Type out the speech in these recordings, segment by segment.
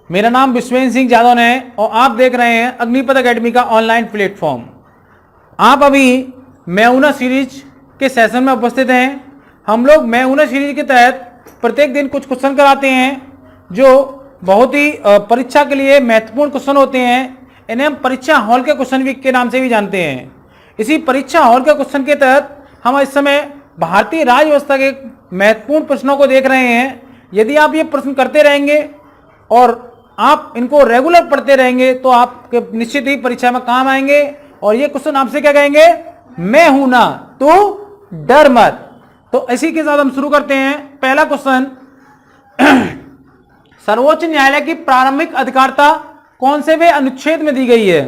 मेरा नाम विश्वेंद्र सिंह जादव है और आप देख रहे हैं अग्निपथ एकेडमी का ऑनलाइन प्लेटफॉर्म। आप अभी मैहूना सीरीज के सेशन में उपस्थित हैं। हम लोग मैहूना सीरीज के तहत प्रत्येक दिन कुछ क्वेश्चन कराते हैं जो बहुत ही परीक्षा के लिए महत्वपूर्ण क्वेश्चन होते हैं। इन्हें हम परीक्षा हॉल के क्वेश्चन वीक के नाम से भी जानते हैं। इसी परीक्षा हॉल के क्वेश्चन के तहत हम इस समय भारतीय राज्य व्यवस्था के महत्वपूर्ण प्रश्नों को देख रहे हैं। यदि आप ये प्रश्न करते रहेंगे और आप इनको रेगुलर पढ़ते रहेंगे तो आपके निश्चित ही परीक्षा में काम आएंगे। और ये क्वेश्चन आपसे क्या कहेंगे, मैं हूं ना तो डर मत। तो इसी के साथ हम शुरू करते हैं। पहला क्वेश्चन, सर्वोच्च न्यायालय की प्रारंभिक अधिकारिता कौन से वे अनुच्छेद में दी गई है।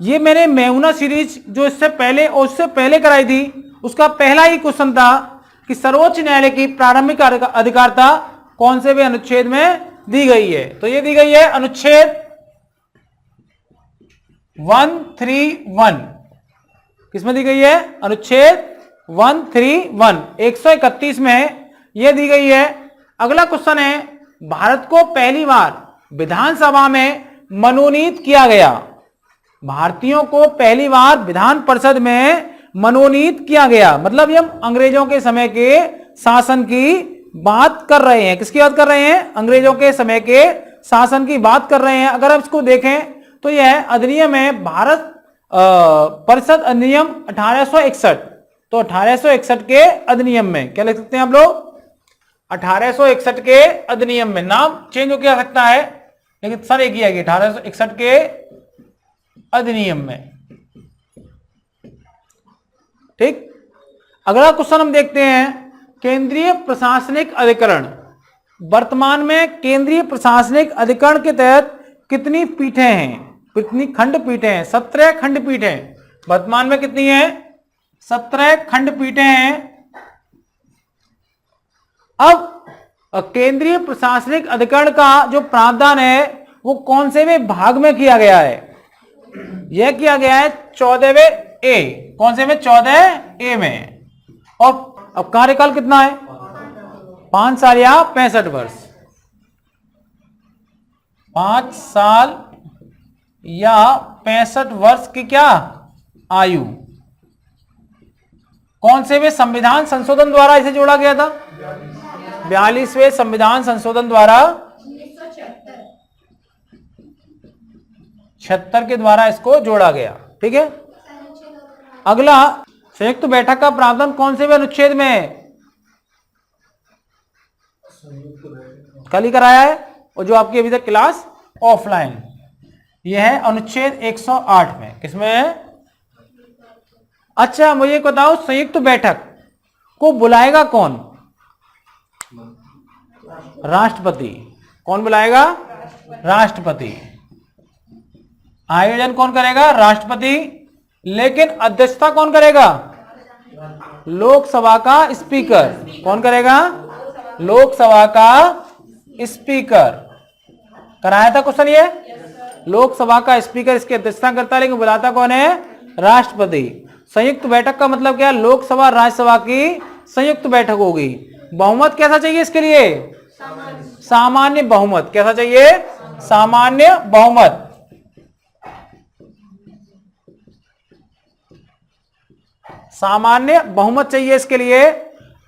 ये मैंने मैहूना सीरीज जो इससे पहले और उससे पहले कराई थी उसका पहला ही क्वेश्चन था कि सर्वोच्च न्यायालय की प्रारंभिक अधिकारिता कौन से वे अनुच्छेद में दी गई है। तो ये दी गई है अनुच्छेद 131। किसमें दी गई है, अनुच्छेद 131 131 में यह दी गई है। अगला क्वेश्चन है, भारत को पहली बार विधानसभा में मनोनीत किया गया। भारतीयों को पहली बार विधान परिषद में मनोनीत किया गया, मतलब ये हम अंग्रेजों के समय के शासन की बात कर रहे हैं। किसकी बात कर रहे हैं, अंग्रेजों के समय के शासन की बात कर रहे हैं। अगर आप इसको देखें तो यह अधिनियम है भारत परिषद अधिनियम 1861। तो 1861 के अधिनियम में क्या लिख सकते हैं आप लोग, 1861 के अधिनियम में। नाम चेंज हो क्या सकता है लेकिन सर एक ही आएगी, 1861 के अधिनियम में। ठीक, अगला क्वेश्चन हम देखते हैं, केंद्रीय प्रशासनिक अधिकरण। वर्तमान में केंद्रीय प्रशासनिक अधिकरण के तहत कितनी पीठें हैं, कितनी खंडपीठें हैं, 17 खंडपीठें। वर्तमान में कितनी है, 17 खंडपीठें हैं। अब केंद्रीय प्रशासनिक अधिकरण का जो प्रावधान है वो कौन से वे भाग में किया गया है, यह किया गया है 14वें ए। कौन से में, 14 ए में। और अब कार्यकाल कितना है, 5 साल या 65 वर्ष। 5 साल या 65 वर्ष की क्या आयु। कौन से वे संविधान संशोधन द्वारा इसे जोड़ा गया था, 42वें संविधान संशोधन द्वारा 76 के द्वारा इसको जोड़ा गया। ठीक है, अगला, संयुक्त बैठक का प्रावधान कौन से भी अनुच्छेद में है, कल ही कराया है और जो आपकी अभी तक क्लास ऑफलाइन, यह है अनुच्छेद 108 में। किसमें है, अच्छा मुझे बताओ, संयुक्त बैठक को बुलाएगा कौन, राष्ट्रपति। कौन बुलाएगा, राष्ट्रपति। आयोजन कौन करेगा, राष्ट्रपति। लेकिन अध्यक्षता कौन करेगा, लोकसभा का स्पीकर। कौन करेगा, लोकसभा का स्पीकर। कराया था क्वेश्चन ये, लोकसभा का स्पीकर इसकी अध्यक्षता करता है, लेकिन बुलाता कौन है, राष्ट्रपति। संयुक्त बैठक का मतलब क्या, लोकसभा राज्यसभा की संयुक्त बैठक होगी। बहुमत कैसा चाहिए इसके लिए, सामान्य बहुमत। कैसा चाहिए, सामान्य बहुमत। सामान्य बहुमत चाहिए इसके लिए।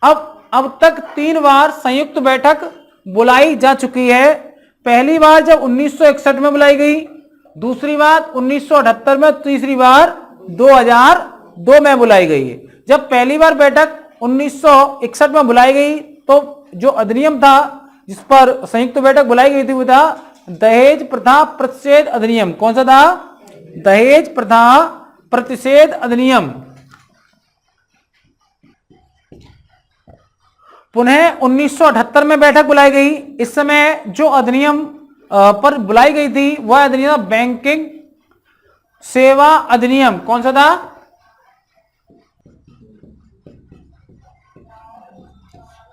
अब तक 3 बार संयुक्त बैठक बुलाई जा चुकी है। पहली बार जब 1961 में बुलाई गई, दूसरी बार 1978 में, तीसरी बार 2002 में बुलाई गई। जब पहली बार बैठक 1961 में बुलाई गई तो जो अधिनियम था जिस पर संयुक्त बैठक बुलाई गई थी वो था दहेज प्रथा प्रतिषेध अधिनियम। कौन सा था, दहेज प्रथा प्रतिषेध अधिनियम। पुनः 1978 में बैठक बुलाई गई। इस समय जो अधिनियम पर बुलाई गई थी वह अधिनियम बैंकिंग सेवा अधिनियम। कौन सा था,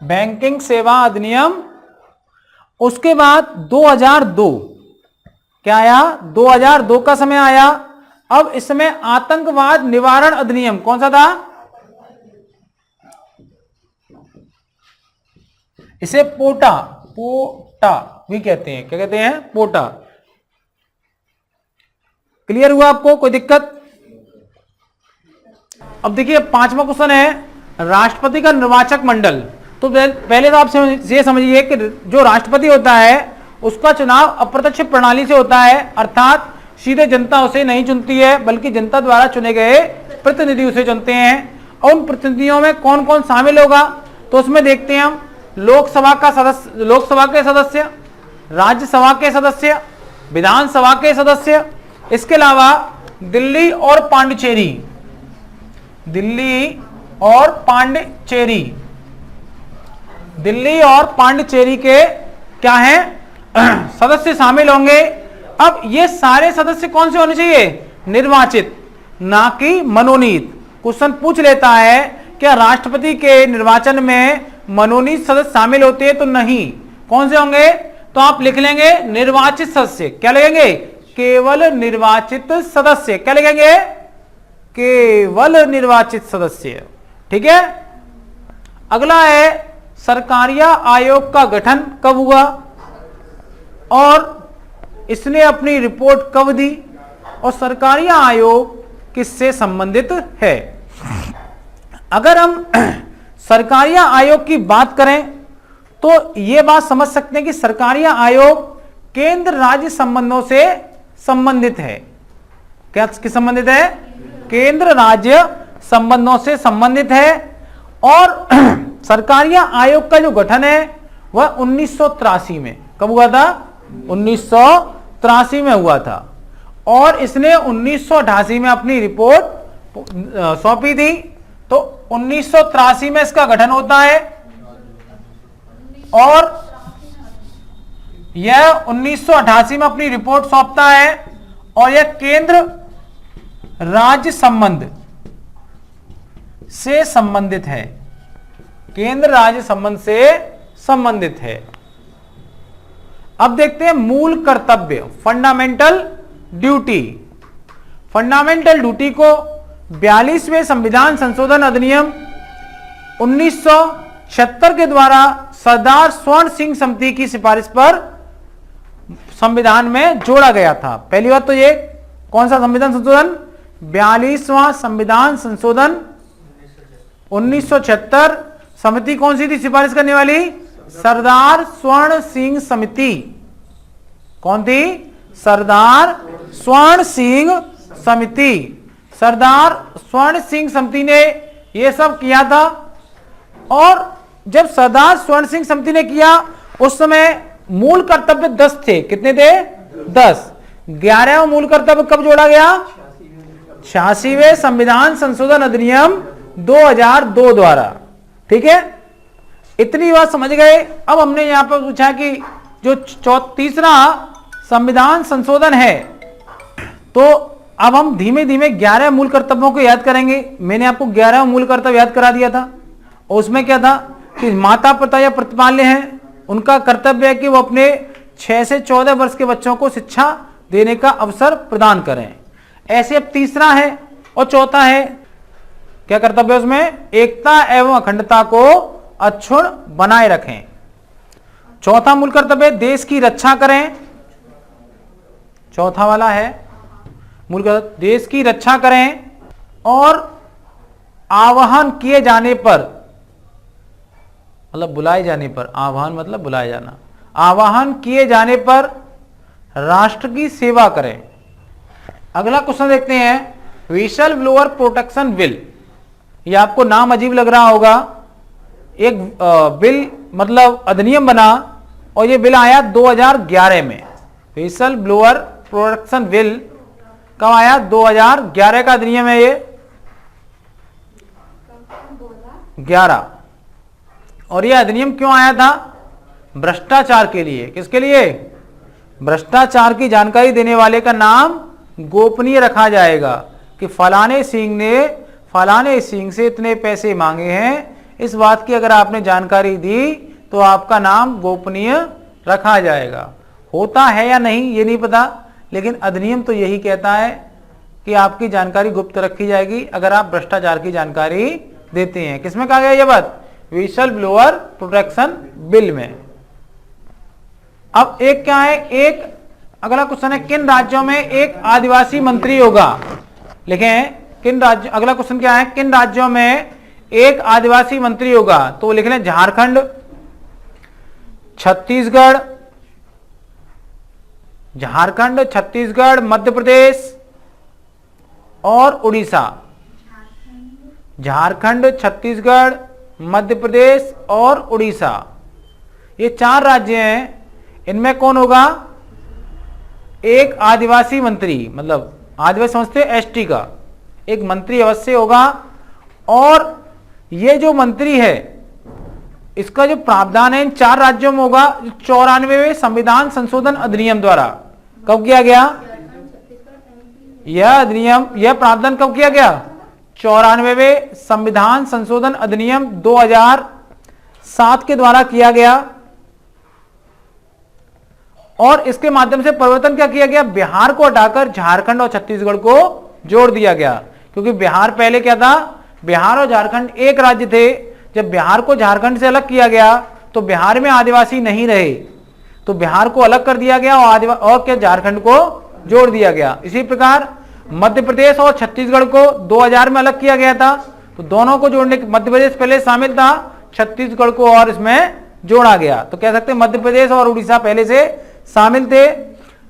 बैंकिंग सेवा अधिनियम। उसके बाद 2002 क्या आया, 2002 का समय आया। अब इस समय आतंकवाद निवारण अधिनियम। कौन सा था, इसे पोटा भी कहते हैं। क्या कहते हैं? पोटा। क्लियर हुआ आपको? कोई दिक्कत? अब देखिए 5वां क्वेश्चन है राष्ट्रपति का निर्वाचक मंडल। तो पहले तो आप ये समझिए कि जो राष्ट्रपति होता है उसका चुनाव अप्रत्यक्ष प्रणाली से होता है, अर्थात सीधे जनता उसे नहीं चुनती है बल्कि जनता द्वारा चुने गए प्रतिनिधि उसे चुनते हैं। और उन प्रतिनिधियों में कौन कौन शामिल होगा तो उसमें देखते हैं हम लोकसभा के सदस्य, राज्यसभा के सदस्य, विधानसभा के सदस्य, इसके अलावा दिल्ली और पांडिचेरी के क्या हैं सदस्य शामिल होंगे। अब ये सारे सदस्य कौन से होने चाहिए? निर्वाचित, ना कि मनोनीत। क्वेश्चन पूछ लेता है क्या राष्ट्रपति के निर्वाचन में मनोनीत सदस्य शामिल होते हैं? तो नहीं। कौन से होंगे? तो आप लिख लेंगे निर्वाचित सदस्य। क्या लिखेंगे? केवल निर्वाचित सदस्य। क्या लिखेंगे? केवल निर्वाचित सदस्य। ठीक है। अगला है सरकारिया आयोग का गठन कब हुआ और इसने अपनी रिपोर्ट कब दी और सरकारिया आयोग किससे संबंधित है। अगर हम सरकारिया आयोग की बात करें तो यह बात समझ सकते हैं कि सरकारिया आयोग केंद्र राज्य संबंधों से संबंधित है। क्या किस संबंधित है? केंद्र राज्य संबंधों से संबंधित है। और सरकारिया आयोग का जो गठन है वह 1983 में, कब हुआ था? 1983 में हुआ था। और इसने 1988 में अपनी रिपोर्ट सौंपी थी। तो 1983 में इसका गठन होता है और यह 1988 में अपनी रिपोर्ट सौंपता है और यह केंद्र राज्य संबंध से संबंधित है। केंद्र राज्य संबंध से संबंधित है। अब देखते हैं मूल कर्तव्य, फंडामेंटल ड्यूटी। फंडामेंटल ड्यूटी को 42वें संविधान संशोधन अधिनियम 1976 के द्वारा सरदार स्वर्ण सिंह समिति की सिफारिश पर संविधान में जोड़ा गया था। पहली बात तो ये कौन सा संविधान संशोधन? 42वां संविधान संशोधन 1976। समिति कौन सी थी सिफारिश करने वाली? सरदार स्वर्ण सिंह समिति। कौन थी? सरदार स्वर्ण सिंह समिति। सरदार स्वर्ण सिंह समिति ने यह सब किया था। और जब सरदार स्वर्ण सिंह समिति ने किया उस समय मूल कर्तव्य 10 थे। कितने थे? 10। 11वां मूल कर्तव्य कब जोड़ा गया? 86वें संविधान संशोधन अधिनियम 2002 द्वारा। ठीक है, इतनी बात समझ गए। अब हमने यहां पर पूछा कि जो तीसरा संविधान संशोधन है तो अब हम धीमे धीमे 11 मूल कर्तव्यों को याद करेंगे। मैंने आपको 11 मूल कर्तव्य याद करा दिया था और उसमें क्या था कि माता पिता या प्रतिपाल्य हैं, उनका कर्तव्य है कि वो अपने 6 से 14 वर्ष के बच्चों को शिक्षा देने का अवसर प्रदान करें। ऐसे अब तीसरा है और चौथा है। क्या कर्तव्य उसमें? एकता एवं अखंडता को अक्षुण्ण बनाए रखें। चौथा मूल कर्तव्य देश की रक्षा करें। चौथा वाला है मूल कर्तव्य देश की रक्षा करें और आह्वान किए जाने पर, मतलब बुलाए जाने पर, आह्वान मतलब बुलाया जाना, आह्वान किए जाने पर राष्ट्र की सेवा करें। अगला क्वेश्चन देखते हैं व्हिसल ब्लोअर प्रोटेक्शन बिल। ये आपको नाम अजीब लग रहा होगा। एक बिल मतलब अधिनियम बना और ये बिल आया 2011 में। व्हिसल ब्लोअर प्रोटेक्शन बिल कब आया? 2011 का अधिनियम है ये 11। और ये अधिनियम क्यों आया था? भ्रष्टाचार के लिए। किसके लिए? भ्रष्टाचार की जानकारी देने वाले का नाम गोपनीय रखा जाएगा कि फलाने सिंह ने फलाने सिंह से इतने पैसे मांगे हैं। इस बात की अगर आपने जानकारी दी तो आपका नाम गोपनीय रखा जाएगा। होता है या नहीं ये नहीं पता, लेकिन अधिनियम तो यही कहता है कि आपकी जानकारी गुप्त रखी जाएगी अगर आप भ्रष्टाचार की जानकारी देते हैं। किसमें कहा गया ये बात? व्हिसल ब्लोअर प्रोटेक्शन बिल में। अब एक क्या है, एक अगला क्वेश्चन है किन राज्यों में एक आदिवासी मंत्री होगा। लिखें किन राज्य, अगला क्वेश्चन क्या है, किन राज्यों में एक आदिवासी मंत्री होगा। तो लिख लें झारखंड, छत्तीसगढ़, झारखंड, छत्तीसगढ़, मध्य प्रदेश और उड़ीसा। झारखंड, छत्तीसगढ़, मध्य प्रदेश और उड़ीसा, ये 4 राज्य हैं। इनमें कौन होगा, एक आदिवासी मंत्री, मतलब आदिवासी समझते हो एसटी का, एक मंत्री अवश्य होगा। और ये जो मंत्री है इसका जो प्रावधान है इन 4 राज्यों में होगा 94वें संविधान संशोधन अधिनियम द्वारा। कब किया गया यह अधिनियम, यह प्रावधान कब किया गया, 94वें संविधान संशोधन अधिनियम 2007 के द्वारा किया गया। और इसके माध्यम से परिवर्तन क्या किया गया, बिहार को हटाकर झारखंड और छत्तीसगढ़ को जोड़ दिया गया। क्योंकि बिहार पहले क्या था, बिहार और झारखंड एक राज्य थे। जब बिहार को झारखंड से अलग किया गया तो बिहार में आदिवासी नहीं रहे, तो बिहार को अलग कर दिया गया और क्या झारखंड को जोड़ दिया गया। इसी प्रकार मध्य प्रदेश और छत्तीसगढ़ को 2000 में अलग किया गया था, तो दोनों को जोड़ने, मध्य प्रदेश पहले शामिल था, छत्तीसगढ़ को और इसमें जोड़ा गया। तो कह सकते हैं मध्य प्रदेश और उड़ीसा पहले से शामिल थे।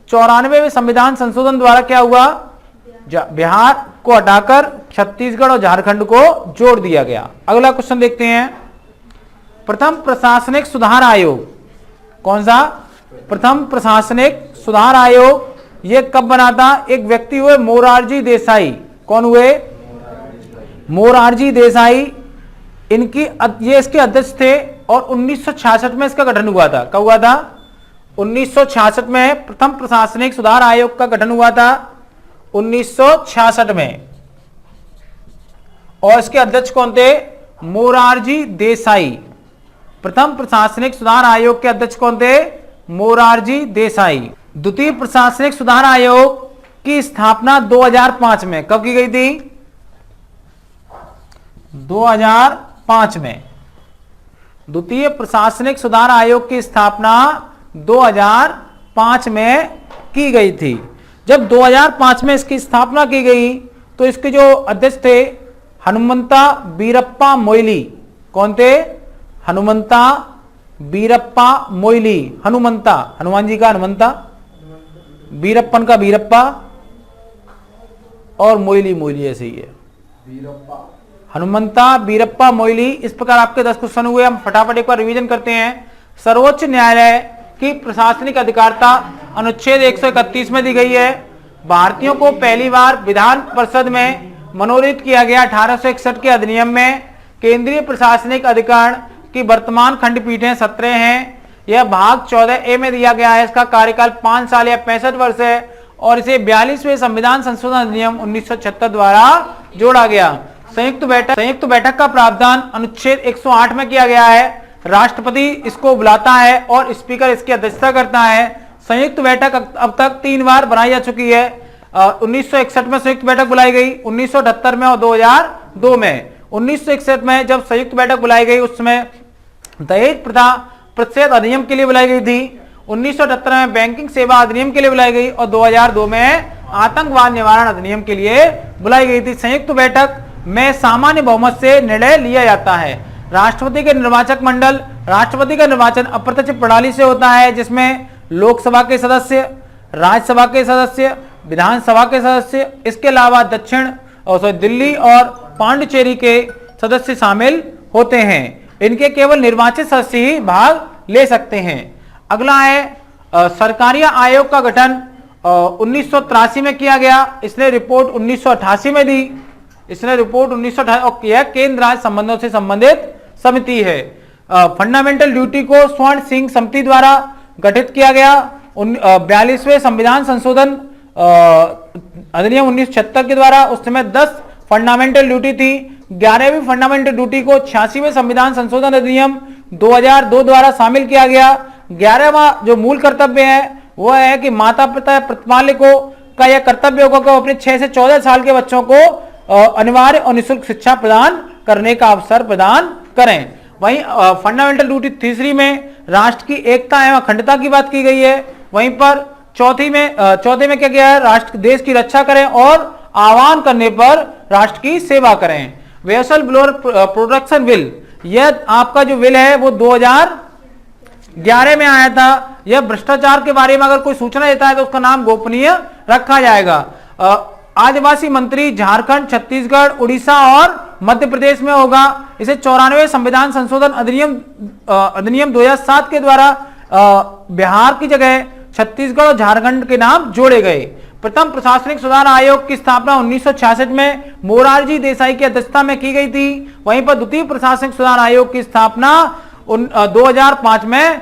94वें संविधान संशोधन द्वारा क्या हुआ, बिहार को हटाकर छत्तीसगढ़ और झारखंड को जोड़ दिया गया। अगला क्वेश्चन देखते हैं, प्रथम प्रशासनिक सुधार आयोग, कौन सा, प्रथम प्रशासनिक सुधार आयोग, ये कब बना था, एक व्यक्ति हुए मोरारजी देसाई। कौन हुए, मोरारजी देसाई, इनकी ये इसके अध्यक्ष थे और 1966 में इसका गठन हुआ था। कब हुआ था, 1966 में प्रथम प्रशासनिक सुधार आयोग का गठन हुआ था 1966 में। और इसके अध्यक्ष कौन थे, मोरारजी देसाई। प्रथम प्रशासनिक सुधार आयोग के अध्यक्ष कौन थे, मोरारजी देसाई। द्वितीय प्रशासनिक सुधार आयोग की स्थापना 2005 में कब की गई थी, 2005 में। द्वितीय प्रशासनिक सुधार आयोग की स्थापना 2005 में की गई थी। जब 2005 में इसकी स्थापना की गई तो इसके जो अध्यक्ष थे हनुमंता बीरप्पा मोइली। कौन थे, हनुमंता बीरप्पा मोइली। हनुमंता, हनुमान जी का हनुमंता, बीरप्पन का बीरप्पा और मोइली, मोइली ऐसे ही है, हनुमंता बीरप्पा मोइली। इस प्रकार आपके 10 क्वेश्चन हुए। हम फटाफट एक बार रिवीजन करते हैं। सर्वोच्च न्यायालय की प्रशासनिक अधिकारिता अनुच्छेद 131 में दी गई है। भारतीयों को पहली बार विधान परिषद में मनोनीत किया गया 1861 के अधिनियम में। केंद्रीय प्रशासनिक अधिकार की वर्तमान खंडपीठें 17 हैं। यह भाग 14A में दिया गया है। इसका कार्यकाल 5 साल या 65 वर्ष है और इसे 42वें संविधान संशोधन अधिनियम 1976 द्वारा जोड़ा गया। संयुक्त बैठक का प्रावधान अनुच्छेद 108 में किया गया है। राष्ट्रपति इसको बुलाता है और स्पीकर इसकी अध्यक्षता करता है। संयुक्त बैठक अब तक 3 बार बनाई जा चुकी है। 1961 में संयुक्त बैठक बुलाई गई, 1978 में और 2002 में। 1961 में जब संयुक्त बैठक बुलाई गई उस समय दहेज प्रथा प्रतिषेध अधिनियम के लिए बुलाई गई थी। 1978 में बैंकिंग सेवा अधिनियम के लिए बुलाई गई और 2002 में आतंकवाद निवारण अधिनियम के लिए बुलाई गई थी। संयुक्त बैठक में सामान्य बहुमत से निर्णय लिया जाता है। राष्ट्रपति के निर्वाचक मंडल, राष्ट्रपति का निर्वाचन अप्रत्यक्ष प्रणाली से होता है जिसमें लोकसभा के सदस्य, राज्यसभा के सदस्य, विधानसभा के सदस्य, इसके अलावा दिल्ली और पांडिचेरी के सदस्य शामिल होते हैं। इनके केवल निर्वाचित सदस्य ही भाग ले सकते हैं। अगला है सरकारी आयोग का गठन 1983 में किया गया। इसने रिपोर्ट 1988 में दी। इसने रिपोर्ट 1988 और यह केंद्र राज्य संबंधों से संबंधित समिति है। फंडामेंटल ड्यूटी को स्वर्ण सिंह समिति द्वारा गठित किया गया। 42वें संविधान संशोधन अधिनियम 1976 के द्वारा उस समय 10 फंडामेंटल ड्यूटी थी। 11वीं फंडामेंटल ड्यूटी को 86वें संविधान संशोधन अधिनियम 2002 द्वारा शामिल किया गया। 11वां जो मूल कर्तव्य है वह है कि माता पिता प्रतिपालकों का यह कर्तव्य होगा कि वो अपने 6 से 14 साल के बच्चों को अनिवार्य और निःशुल्क शिक्षा प्रदान करने का अवसर प्रदान करें। वहीं फंडामेंटल ड्यूटी तीसरी में राष्ट्र की एकता एवं अखंडता की बात की गई है। वहीं पर चौथे में क्या किया है, राष्ट्र देश की रक्षा करें और आह्वान करने पर राष्ट्र की सेवा करें। वेसल ब्लोअर प्रोटेक्शन बिल, यह आपका जो बिल है वो 2011 में आया था। यह भ्रष्टाचार के बारे में अगर कोई सूचना देता है तो उसका नाम गोपनीय रखा जाएगा। आदिवासी मंत्री झारखंड, छत्तीसगढ़, उड़ीसा और मध्य प्रदेश में होगा। इसे 94 संविधान संशोधन अधिनियम 2007 के द्वारा बिहार की जगह छत्तीसगढ़ और झारखंड के नाम जोड़े गए। प्रथम प्रशासनिक सुधार आयोग की स्थापना 1966 में मोरारजी देसाई की अध्यक्षता में की गई थी। वहीं पर द्वितीय प्रशासनिक सुधार आयोग की स्थापना 2005 में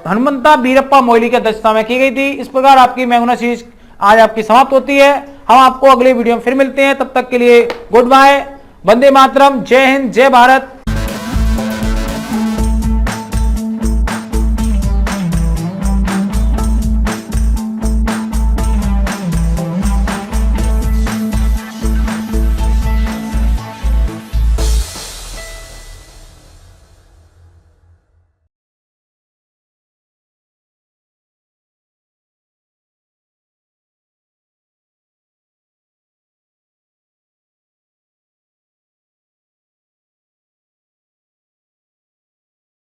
हनुमंता वीरप्पा मोइली की अध्यक्षता में की गई थी। इस प्रकार आपकी मैगना सीरीज आज आपकी समाप्त होती है। हम आपको अगले वीडियो में फिर मिलते हैं, तब तक के लिए गुड बाय, वंदे मातरम, जय हिंद, जय भारत।